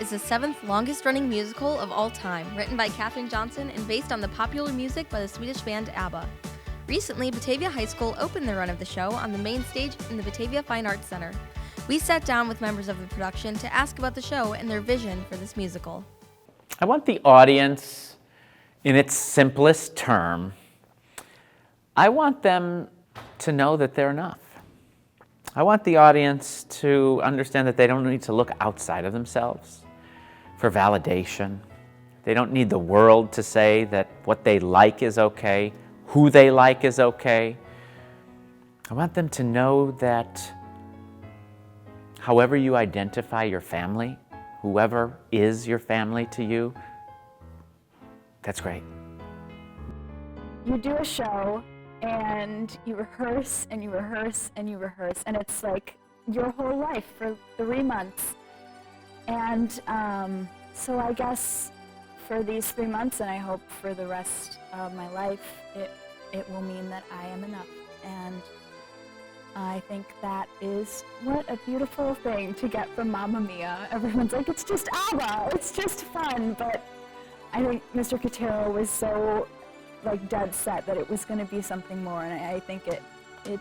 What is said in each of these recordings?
is the 7th longest-running musical of all time, written by Katherine Johnson and based on the popular music by the Swedish band ABBA. Recently, Batavia High School opened the run of the show on the main stage in the Batavia Fine Arts Center. We sat down with members of the production to ask about the show and their vision for this musical. I want the audience, in its simplest term, I want them to know that they're enough. I want the audience to understand that they don't need to look outside of themselves for validation. They don't need the world to say that what they like is okay, who they like is okay. I want them to know that however you identify your family, whoever is your family to you, that's great. You do a show and you rehearse and you rehearse and you rehearse, and it's like your whole life for 3 months. And so I guess for these 3 months, and I hope for the rest of my life, it will mean that I am enough. And I think that is what a beautiful thing to get from Mamma Mia. Everyone's like, it's just ABBA, it's just fun, but I think Mr. Cotero was so dead set that it was going to be something more, and I think it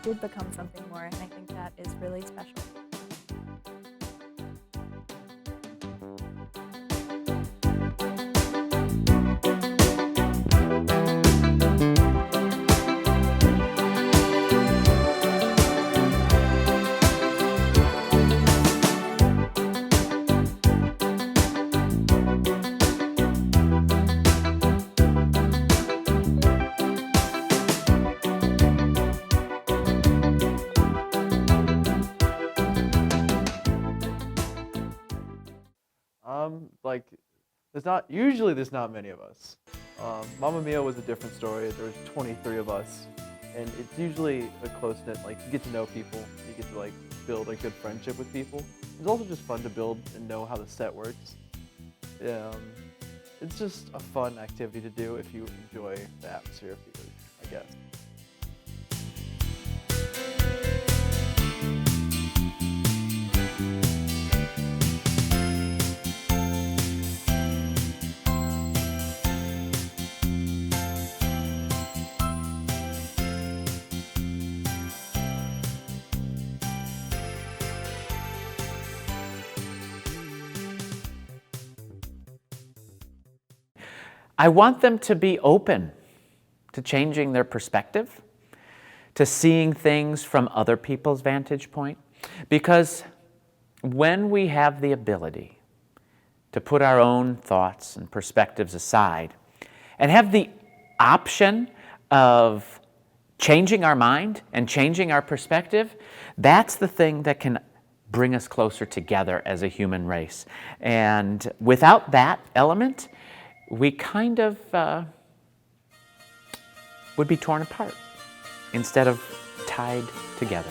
did become something more, and I think that is really special. Usually there's not many of us. Mamma Mia was a different story. There was 23 of us, and it's usually a close-knit, you get to know people, you get to build a good friendship with people. It's also just fun to build and know how the set works. It's just a fun activity to do if you enjoy the atmosphere of theater, I guess. I want them to be open to changing their perspective, to seeing things from other people's vantage point. Because when we have the ability to put our own thoughts and perspectives aside and have the option of changing our mind and changing our perspective, that's the thing that can bring us closer together as a human race. And without that element, we kind of would be torn apart instead of tied together.